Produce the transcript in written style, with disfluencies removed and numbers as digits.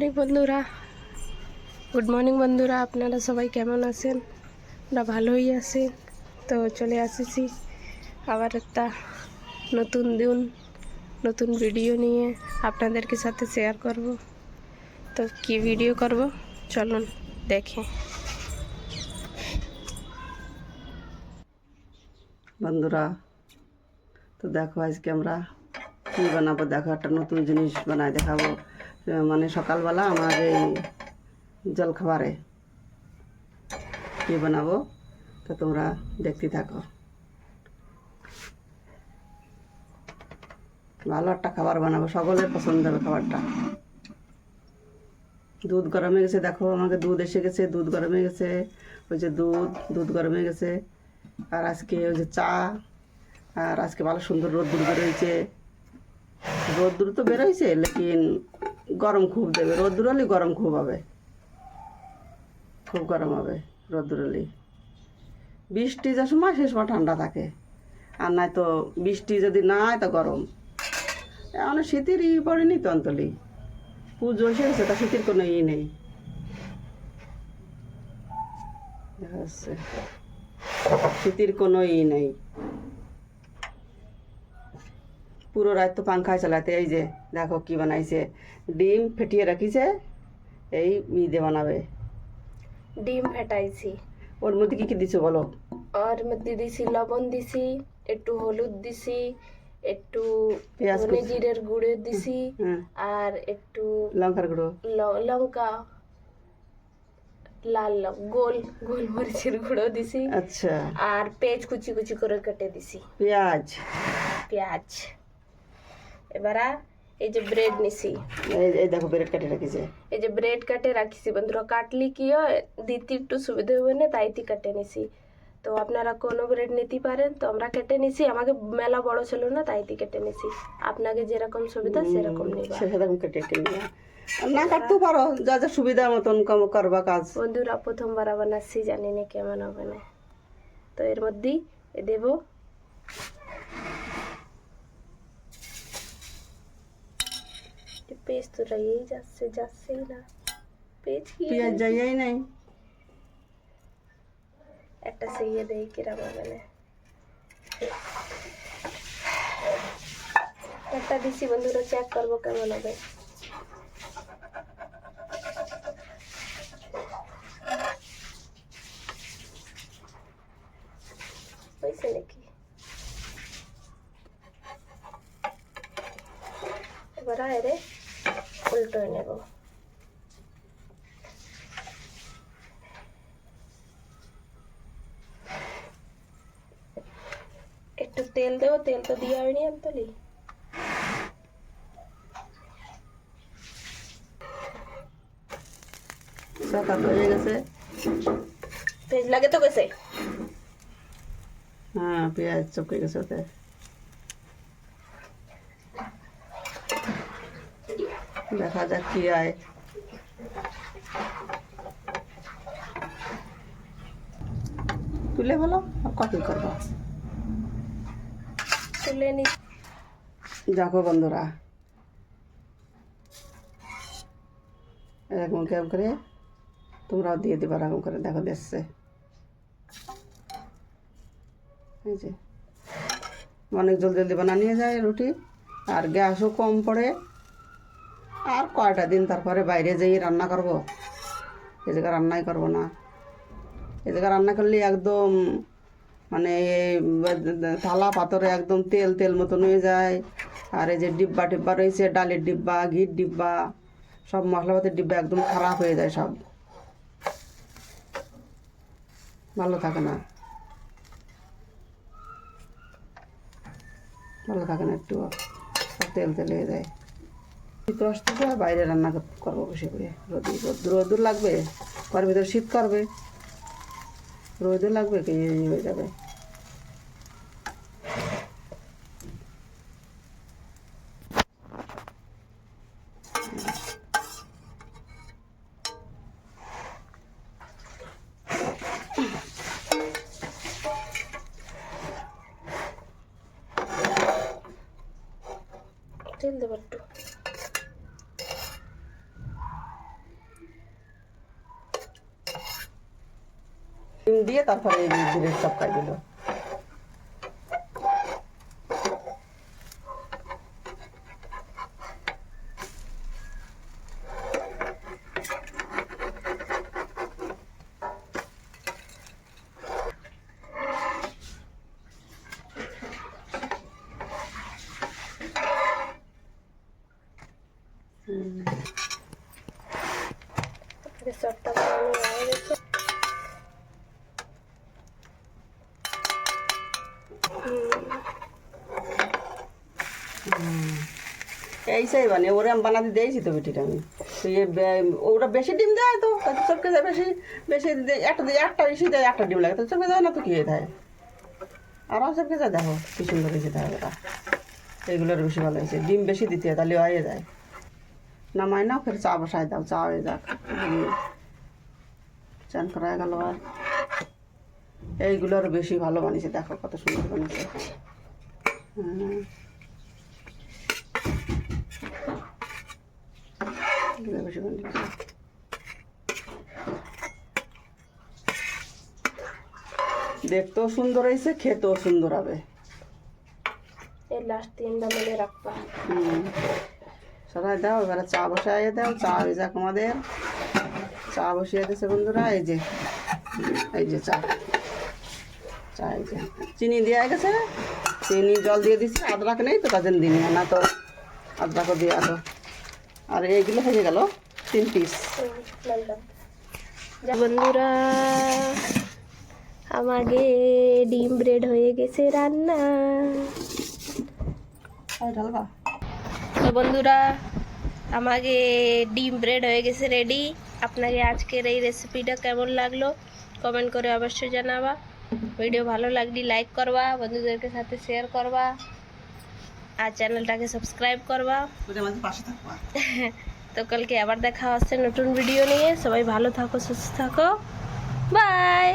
Morning বন্ধুরা, good morning বন্ধুরা। আপনারা সবাই কেমন আছেন? আমরা ভালোই আছি। তো চলে আসেছি আবার একটা নতুন দিন, নতুন ভিডিও নিয়ে আপনাদেরকে সাথে শেয়ার করব। তো কি ভিডিও করব চলুন দেখে। বন্ধুরা, তো দেখো আজকে আমরা কী বানাবো। দেখো একটা নতুন জিনিস বানাই দেখাবো। মানে সকালবেলা আমার এই জলখাবারে কী বানাবো, তো তোমরা দেখতে থাকো। ভালো একটা খাবার বানাবো, সকলের পছন্দ হবে খাবারটা। দুধ গরম হয়ে গেছে, দেখো আমাকে দুধ এসে গেছে, দুধ গরম হয়ে গেছে। ওই যে দুধ গরম হয়ে গেছে। আর আজকে ওই যে চা, আর আজকে ভালো সুন্দর রোদ্দুর বেরোইছে। রোদ্দুর তো বেরোইছে, লেকিন গরম খুব দেবে। রোদ্দুর হলে গরম খুব হবে, খুব গরম হবে রোদ্দুর হলে। বৃষ্টি যে সময় সে সময় ঠান্ডা থাকে, আর নাই তো বৃষ্টি যদি না হয় তো গরম। এখন শীতের পড়েনি তো অন্তলি, পুজো এসে গেছে, তা শীতের কোনো নেই। দেখা যাচ্ছে শীতের কোনো নেই। পুরো রাত তো পাংখায় চালাতে। এই যে দেখো কি বানাইছে, ডিম ফেটিয়ে রাখিছে, এই ঈদে বানাবে। ডিম ফেটাইছি, ওর মধ্যে কি কি দিছো বলো? ওর মধ্যে দিছি লবণ, দিছি একটু হলুদ, দিছি একটু পেঁয়াজ ধনে জিরের গুঁড়ো দিছি, আর একটু লঙ্কার গুঁড়ো, লঙ্কা, লাল গোল গোল মরিচের গুঁড়ো দিছি। আচ্ছা, আর পেঁয়াজ কুচি কুচি করে কেটে দিছি, পেঁয়াজ। এবার এই যে ব্রেড নিছি, এই দেখো ব্রেড কাটে রাখিছে। এই যে ব্রেড কাটে রাখিছি বন্ধুরা। কাটলি কি হয় দিতে একটু সুবিধা হবে না, তাইতে কাটে নিছি। তো আপনারা কোনো ব্রেড নিতে পারেন, তো আমরা কেটে নিছি। আমাকে মেলা বড় ছিল না, তাইতে কেটে নিছি। আপনাকে যেরকম সুবিধা সেরকম নিবা, সেরকম কেটে নিবা। না কাটতেও পারো, যা যা সুবিধা মতন করবা কাজ। বন্ধুরা প্রথমবার বানাচ্ছি, জানি না কেমন হবে না। তো এর মধ্যেই দেব পেঁয়াজ। তো রয়েই যাচ্ছেই না পেঁয়াজ যাই নাই। একটা সেইয়ে দেই কিরম হবে না। একটা দিছি বন্ধুরা, চেক করবো কেমন হবে। হয়েছে নাকি? এবার এরে উল্টো নেব। একটু তেল দেবো, তেল তো দিয়ে হয়নি আমতলি। হয়ে গেছে, পেঁয়াজ লাগে তো গেছে। হ্যাঁ পেঁয়াজ চপকে গেছে ওতে। দেখা যাক কি হয়। তুলে ভালো, আর কত করবো। তুলে নি। দেখো বন্ধুরা, এরকম কেমন করে তোমরাও দিয়ে দিবা, এরকম করে দেখো দেখছে। এই যে অনেক জলদি বানিয়ে যায় রুটি, আর গ্যাসও কম পড়ে। আর কয়টা দিন তারপরে বাইরে যেয়ে রান্না করব, এ জায়গায় রান্নাই করবো না। এ জায়গায় রান্না করলে একদম মানে থালা পাথরে একদম তেল তেল মতন হয়ে যায়। আর এই যে ডিব্বা টিব্বা রয়েছে, ডালের ডিব্বা, ঘির ডিব্বা, সব মশলাপাতির ডিব্বা একদম খারাপ হয়ে যায়, সব ভালো থাকে না, ভালো থাকে না একটু, সব তেল তেল হয়ে যায়। শীত আসতেছে, বাইরে রান্না করবো বসে করে। রোদুর লাগবে, ঘরের ভিতরে শীত করবে, রোদুর লাগবে, কি হয়ে যাবে। তেল দেবো একটু। ডিম দিয়ে তারপরে এই ব্রেড চপকাই দিল। চপটা বানানো হয়ে গেছে। এই সেই মানে ওরে আমি বানাতে দিয়েছি তো বেটিটা আমি। তো ওরা বেশি ডিম দেয় তো চটকে যায়, বেশি বেশি একটা বেশি দেয়, একটা ডিম লাগে তো চটকে যায় না তো কি দেয়, আরও চটকে যায়। দেখো কি সুন্দর হয়েছে দেয় ওরা, এইগুলোর বেশি ভালো হয়েছে। ডিম বেশি দিতে হয় তাহলে হয়ে যায়। নামাই নাও, ফের চা বসাই দাও, চা হয়ে যাক। চান করা হয়ে গেল। আর এইগুলোর বেশি ভালো বানিয়েছে, দেখো কত সুন্দর বানিয়েছে। বেশি বানিয়েছে, দেখতেও সুন্দর হয়েছে, খেতেও সুন্দর হবে। এই লাস্ট তিনটা মনে রাখবা। সবাই দাও, এবারে চা বসাইয়ে দাও, চা হয়ে যাক আমাদের। চা বসিয়ে দিয়েছে বন্ধুরা, এই যে এই যে চা, চা এই যে চিনি দেওয়া গেছে, চিনি জল দিয়ে দিচ্ছি। আদরক নেই তো তাদের দিনে, না তো আদরকও দিয়ে আরো। আর এইগুলো হয়ে গেল 3 পিস। বন্ধুরা আমাকে ডিম ব্রেড হয়ে গেছে রান্না। ঢালবা। তো বন্ধুরা আমাকে ডিম ব্রেড হয়ে গেছে রেডি। আপনাকে আজকের এই রেসিপিটা কেমন লাগলো কমেন্ট করে অবশ্যই জানাবা। ভিডিও ভালো লাগলে লাইক করবা, বন্ধুদেরকে সাথে শেয়ার করবা, আর চ্যানেলটাকে সাবস্ক্রাইব করবা। পাশে থাকবা। তো কালকে আবার দেখা হচ্ছে নতুন ভিডিও নিয়ে। সবাই ভালো থাকো, সুস্থ থাকো, বাই।